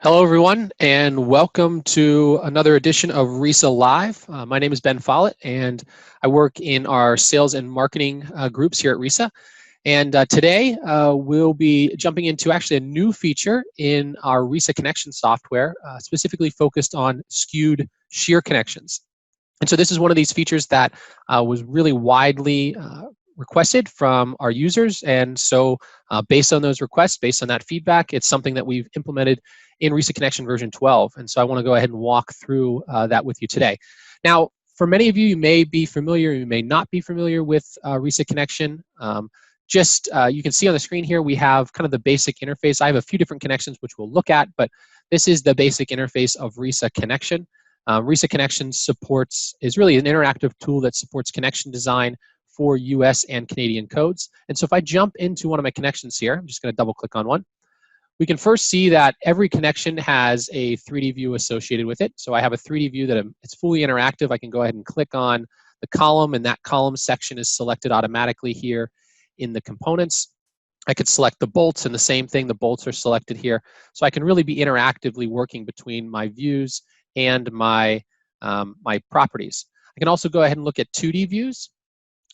Hello, everyone, and welcome to another edition of RISA Live. My name is Ben Follett, and I work in our sales and marketing groups here at RISA. And today we'll be jumping into actually a new feature in our RISAConnection software, specifically focused on skewed shear connections. And so this is one of these features that was really widely requested from our users. And so based on those requests, based on that feedback, it's something that we've implemented in RISAConnection version 12. And so I want to go ahead and walk through that with you today. Now, for many of you, you may be familiar, you may not be familiar with RISAConnection. You can see on the screen here, we have kind of the basic interface. I have a few different connections which we'll look at, but this is the basic interface of RISAConnection. RISAConnection is really an interactive tool that supports connection design for US and Canadian codes. And so if I jump into one of my connections here, I'm just going to double click on one. We can first see that every connection has a 3D view associated with it. So I have a 3D view that it's fully interactive. I can go ahead and click on the column, and that column section is selected automatically here in the components. I could select the bolts, and the same thing, the bolts are selected here. So I can really be interactively working between my views and my properties. I can also go ahead and look at 2D views.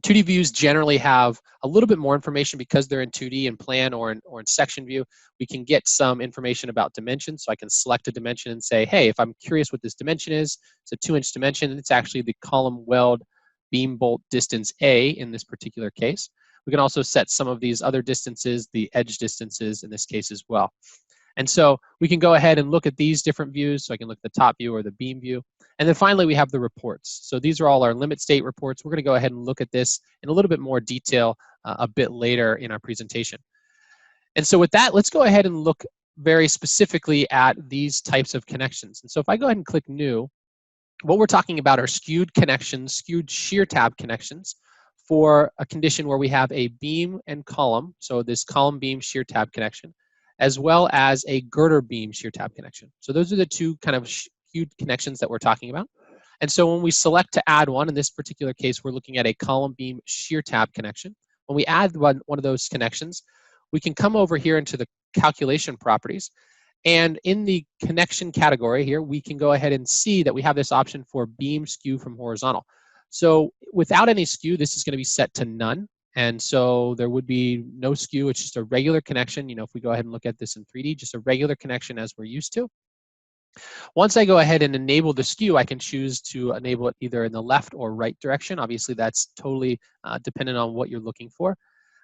2D views generally have a little bit more information because they're in 2D in plan or in section view. We can get some information about dimensions. So I can select a dimension and say, hey, if I'm curious what this dimension is, it's a 2-inch dimension, and it's actually the column weld beam bolt distance A in this particular case. We can also set some of these other distances, the edge distances in this case as well. And so we can go ahead and look at these different views. So I can look at the top view or the beam view. And then finally, we have the reports. So these are all our limit state reports. We're going to go ahead and look at this in a little bit more detail a bit later in our presentation. And so with that, let's go ahead and look very specifically at these types of connections. And so if I go ahead and click New, what we're talking about are skewed connections, skewed shear tab connections for a condition where we have a beam and column. So this column beam shear tab connection, as well as a girder beam shear tab connection. So those are the two kind of skewed connections that we're talking about. And so when we select to add one, in this particular case, we're looking at a column beam shear tab connection. When we add one of those connections, we can come over here into the calculation properties. And in the connection category here, we can go ahead and see that we have this option for beam skew from horizontal. So without any skew, this is going to be set to none. And so there would be no skew. It's just a regular connection. You know, if we go ahead and look at this in 3D, just a regular connection as we're used to. Once I go ahead and enable the skew, I can choose to enable it either in the left or right direction. Obviously, that's totally dependent on what you're looking for.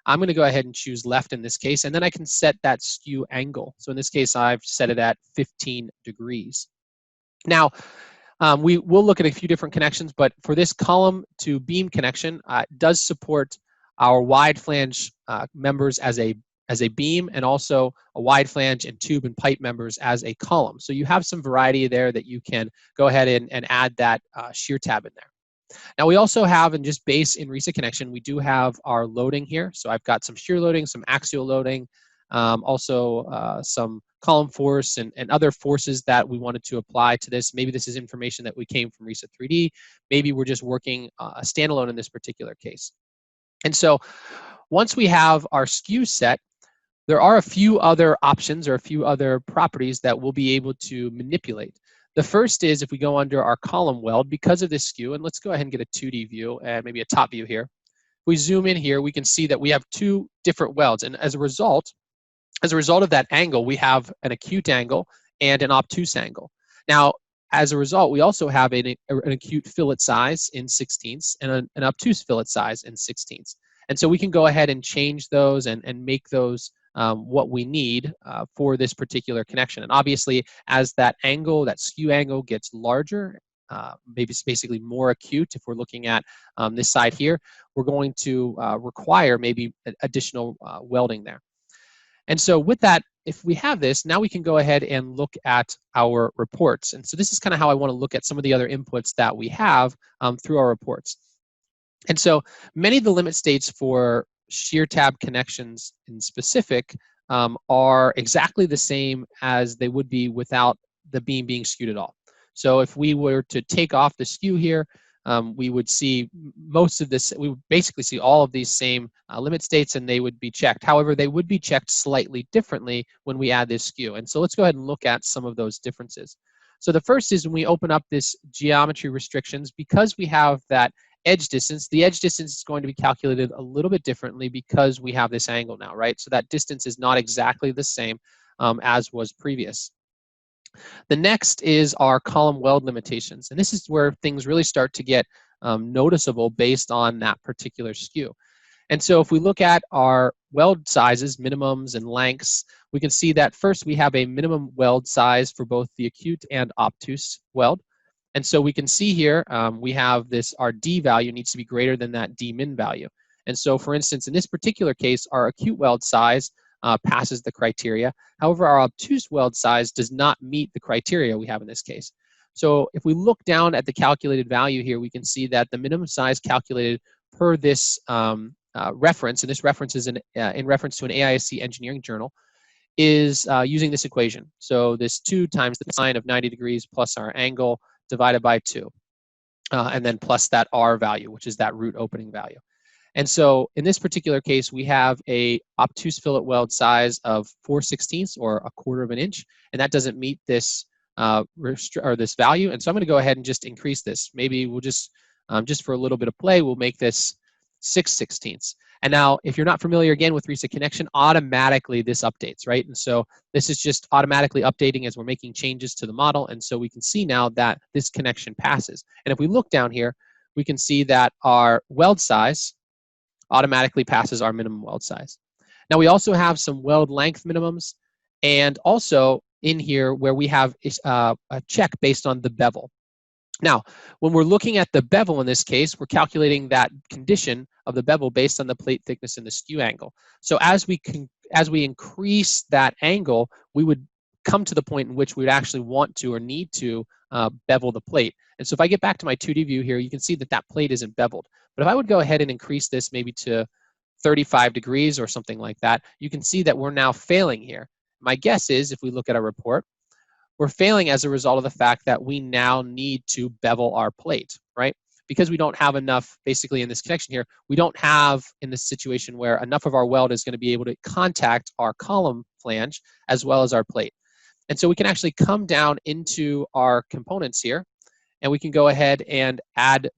I'm going to go ahead and choose left in this case, and then I can set that skew angle. So in this case, I've set it at 15 degrees. Now, we will look at a few different connections, but for this column to beam connection, it does support our wide flange members as a beam, and also a wide flange and tube and pipe members as a column. So you have some variety there that you can go ahead and add that shear tab in there. Now we also have, and just base in RISAConnection, we do have our loading here. So I've got some shear loading, some axial loading, also some column force and other forces that we wanted to apply to this. Maybe this is information that we came from RISA 3D. Maybe we're just working a standalone in this particular case. And so once we have our skew set, there are a few other options or a few other properties that we'll be able to manipulate. The first is if we go under our column weld, because of this skew, and let's go ahead and get a 2D view and maybe a top view here. If we zoom in here, we can see that we have two different welds. And as a result of that angle, we have an acute angle and an obtuse angle. Now, as a result, we also have an acute fillet size in 16ths and an obtuse fillet size in 16ths. And so we can go ahead and change those and make those what we need for this particular connection. And obviously, as that angle, that skew angle gets larger, maybe it's basically more acute, if we're looking at this side here, we're going to require maybe additional welding there. And so with that, if we have this, now we can go ahead and look at our reports. And so this is kind of how I want to look at some of the other inputs that we have through our reports. And so many of the limit states for shear tab connections in specific are exactly the same as they would be without the beam being skewed at all. So if we were to take off the skew here, we would see most of this, we would basically see all of these same limit states, and they would be checked. However, they would be checked slightly differently when we add this skew. And so let's go ahead and look at some of those differences. So the first is when we open up this geometry restrictions, because we have that edge distance, the edge distance is going to be calculated a little bit differently because we have this angle now, right? So that distance is not exactly the same as was previous. The next is our column weld limitations, and this is where things really start to get noticeable based on that particular skew. And so if we look at our weld sizes, minimums and lengths, we can see that first we have a minimum weld size for both the acute and obtuse weld. And so we can see here, we have this, our D value needs to be greater than that D min value. And so for instance, in this particular case, our acute weld size passes the criteria. However, our obtuse weld size does not meet the criteria we have in this case. So if we look down at the calculated value here, we can see that the minimum size calculated per this reference, and this reference is in reference to an AISC engineering journal, is using this equation. So this 2 times the sine of 90 degrees plus our angle divided by 2, and then plus that R value, which is that root opening value. And so in this particular case, we have a obtuse fillet weld size of 4/16 or 1/4 of an inch, and that doesn't meet this this value. And so I'm going to go ahead and just increase this. Maybe we'll just for a little bit of play, we'll make this 6/16. And now, if you're not familiar again with RISAConnection, automatically this updates, right? And so this is just automatically updating as we're making changes to the model. And so we can see now that this connection passes. And if we look down here, we can see that our weld size automatically passes our minimum weld size. Now we also have some weld length minimums, and also in here where we have a check based on the bevel. Now, when we're looking at the bevel in this case, we're calculating that condition of the bevel based on the plate thickness and the skew angle. So as we increase that angle, we would come to the point in which we would actually want to or need to bevel the plate. And so if I get back to my 2D view here, you can see that that plate isn't beveled. But if I would go ahead and increase this maybe to 35 degrees or something like that, you can see that we're now failing here. My guess is, if we look at our report, we're failing as a result of the fact that we now need to bevel our plate, right? Because we don't have enough, basically in this connection here, we don't have in this situation where enough of our weld is going to be able to contact our column flange as well as our plate. And so we can actually come down into our components here, and we can go ahead and add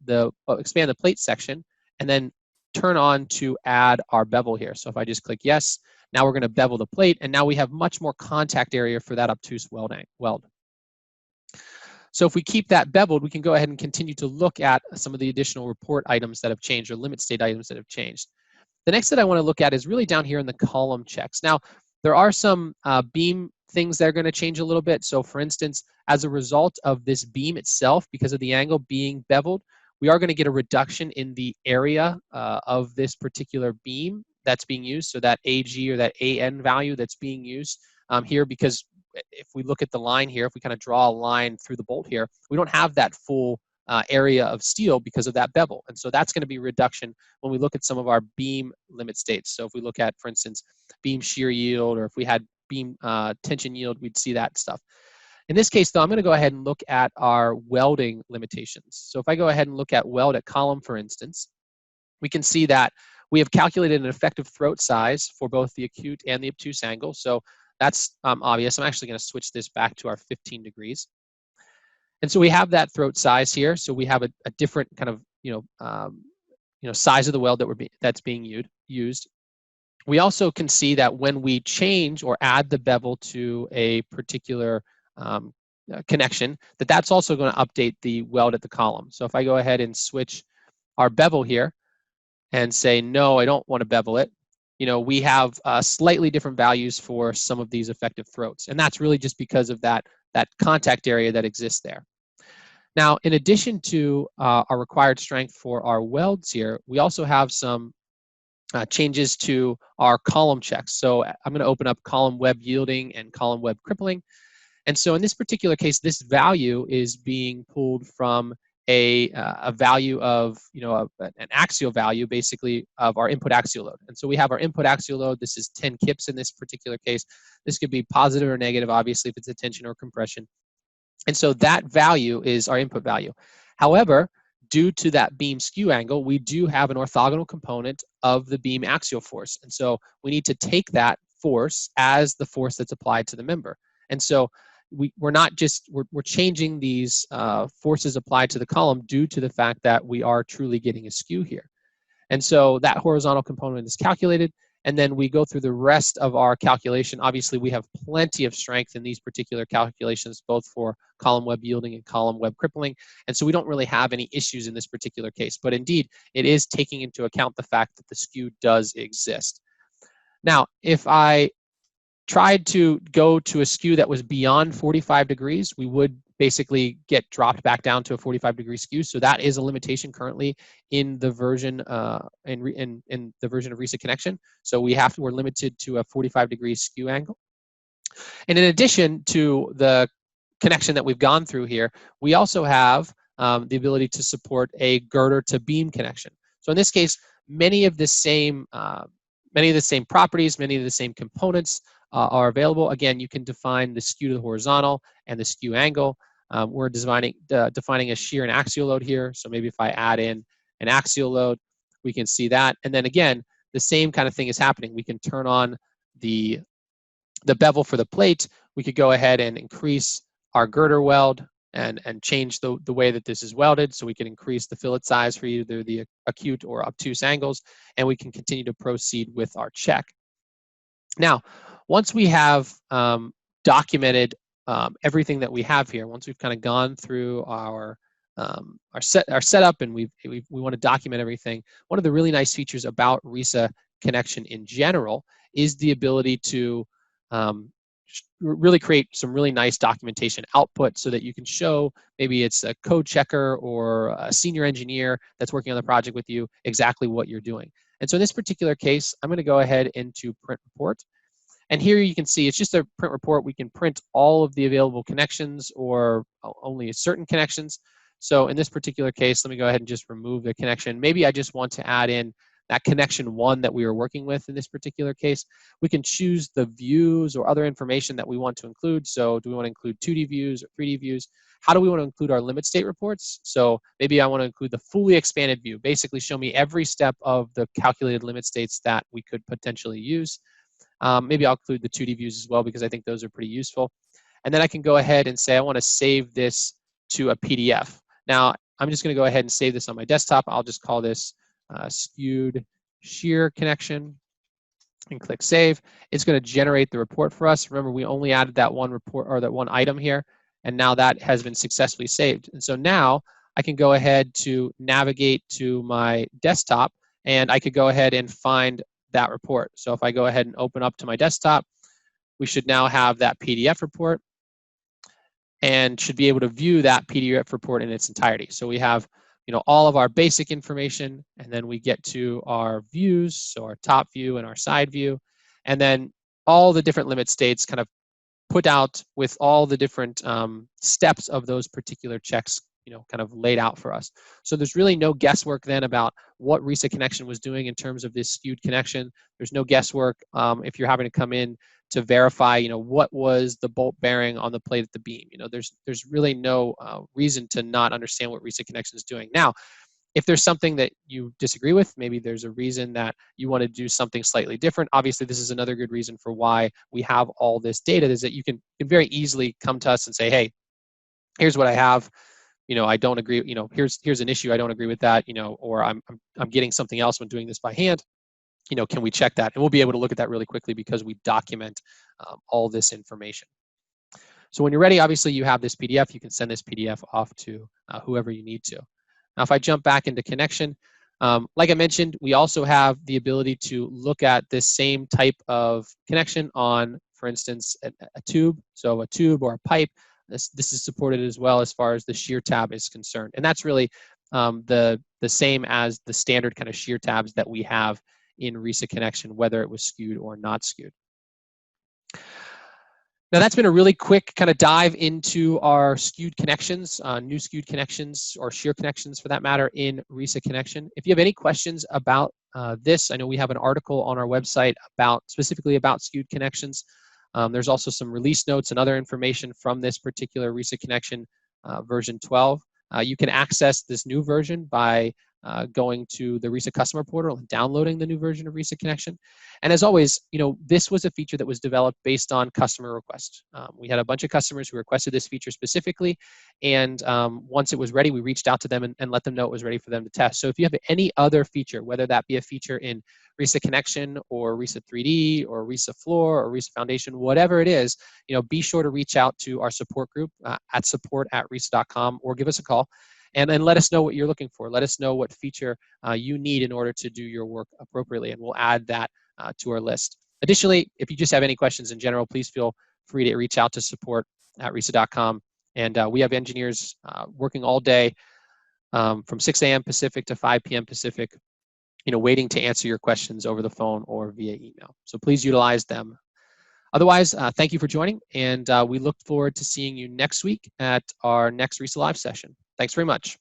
expand the plate section, and then turn on to add our bevel here. So if I just click yes, now we're going to bevel the plate, and now we have much more contact area for that obtuse weld. So if we keep that beveled, we can go ahead and continue to look at some of the additional report items that have changed, or limit state items that have changed. The next that I want to look at is really down here in the column checks. Now, there are some beam things that are going to change a little bit. So for instance, as a result of this beam itself, because of the angle being beveled, we are going to get a reduction in the area of this particular beam that's being used. So that AG or that AN value that's being used here, because if we look at the line here, if we kind of draw a line through the bolt here, we don't have that full area of steel because of that bevel. And so that's going to be a reduction when we look at some of our beam limit states. So if we look at, for instance, beam shear yield, or if we had beam tension yield, we'd see that stuff. In this case, though, I'm going to go ahead and look at our welding limitations. So if I go ahead and look at weld at column, for instance, we can see that we have calculated an effective throat size for both the acute and the obtuse angle. So that's obvious. I'm actually going to switch this back to our 15 degrees. And so we have that throat size here. So we have a different kind of size of the weld that's being used. We also can see that when we change or add the bevel to a particular connection, that's also going to update the weld at the column. So if I go ahead and switch our bevel here and say, no, I don't want to bevel it, we have slightly different values for some of these effective throats. And that's really just because of that contact area that exists there. Now, in addition to our required strength for our welds here, we also have some changes to our column checks. So I'm going to open up column web yielding and column web crippling. And so in this particular case, this value is being pulled from a value of, an axial value, basically, of our input axial load. And so we have our input axial load. This is 10 kips in this particular case. This could be positive or negative, obviously, if it's a tension or compression. And so that value is our input value. However, due to that beam skew angle, we do have an orthogonal component of the beam axial force. And so we need to take that force as the force that's applied to the member. And so we're not just, we're changing these forces applied to the column due to the fact that we are truly getting a skew here. And so that horizontal component is calculated, and then we go through the rest of our calculation. Obviously, we have plenty of strength in these particular calculations, both for column web yielding and column web crippling. And so we don't really have any issues in this particular case. But indeed, it is taking into account the fact that the skew does exist. Now, if I tried to go to a skew that was beyond 45 degrees, we would basically get dropped back down to a 45-degree skew. So that is a limitation currently in the version in the version of RISAConnection. So we're limited to a 45-degree skew angle. And in addition to the connection that we've gone through here, we also have the ability to support a girder to beam connection. So in this case, many of the same properties, many of the same components are available. Again, you can define the skew to the horizontal and the skew angle. We're defining a shear and axial load here. So maybe if I add in an axial load, we can see that. And then again, the same kind of thing is happening. We can turn on the bevel for the plate. We could go ahead and increase our girder weld and change the way that this is welded. So we can increase the fillet size for either the acute or obtuse angles, and we can continue to proceed with our check. Now, once we have documented everything that we have here, once we've kind of gone through our setup and we want to document everything, one of the really nice features about RISAConnection in general is the ability to really create some really nice documentation output so that you can show, maybe it's a code checker or a senior engineer that's working on the project with you, exactly what you're doing. And so in this particular case, I'm going to go ahead into print report. And here you can see it's just a print report. We can print all of the available connections or only certain connections. So in this particular case, let me go ahead and just remove the connection. Maybe I just want to add in that connection 1 that we were working with in this particular case. We can choose the views or other information that we want to include. So do we want to include 2D views or 3D views? How do we want to include our limit state reports? So maybe I want to include the fully expanded view, basically show me every step of the calculated limit states that we could potentially use. Maybe I'll include the 2D views as well because I think those are pretty useful. And then I can go ahead and say I want to save this to a PDF. Now, I'm just going to go ahead and save this on my desktop. I'll just call this Skewed Shear connection and click save. It's going to generate the report for us. Remember, we only added that one report or that one item here, and now that has been successfully saved. And so now I can go ahead to navigate to my desktop, and I could go ahead and find that report. So if I go ahead and open up to my desktop, we should now have that PDF report and should be able to view that PDF report in its entirety. So we have, all of our basic information, and then we get to our views, so our top view and our side view, and then all the different limit states kind of put out with all the different steps of those particular checks, kind of laid out for us. So there's really no guesswork then about what RISAConnection was doing in terms of this skewed connection. There's no guesswork if you're having to come in to verify, what was the bolt bearing on the plate at the beam. There's really no reason to not understand what RISAConnection is doing. Now, if there's something that you disagree with, maybe there's a reason that you want to do something slightly different. Obviously, this is another good reason for why we have all this data, is that you can very easily come to us and say, hey, here's what I have. I don't agree, here's an issue, I don't agree with that, or I'm getting something else when doing this by hand, can we check that? And we'll be able to look at that really quickly because we document all this information. So when you're ready, obviously you have this PDF, you can send this PDF off to whoever you need to. Now, if I jump back into connection, like I mentioned, we also have the ability to look at this same type of connection on, for instance, a tube, so a tube or a pipe. This is supported as well as far as the shear tab is concerned. And that's really the same as the standard kind of shear tabs that we have in RISAConnection, whether it was skewed or not skewed. Now that's been a really quick kind of dive into our skewed connections, new skewed connections or shear connections for that matter in RISAConnection. If you have any questions about this, I know we have an article on our website specifically about skewed connections. There's also some release notes and other information from this particular RISAConnection version 12 You can access this new version by going to the RISA customer portal and downloading the new version of RISAConnection. And as always, this was a feature that was developed based on customer request. We had a bunch of customers who requested this feature specifically, and once it was ready, we reached out to them and let them know it was ready for them to test. So if you have any other feature, whether that be a feature in RISAConnection or RISA 3D or RISA Floor or RISA Foundation, whatever it is, be sure to reach out to our support group at support@risa.com or give us a call. And then let us know what you're looking for. Let us know what feature you need in order to do your work appropriately, and we'll add that to our list. Additionally, if you just have any questions in general, please feel free to reach out to support@risa.com. And we have engineers working all day from 6 a.m. Pacific to 5 p.m. Pacific, waiting to answer your questions over the phone or via email. So please utilize them. Otherwise, thank you for joining, and we look forward to seeing you next week at our next RISA Live session. Thanks very much.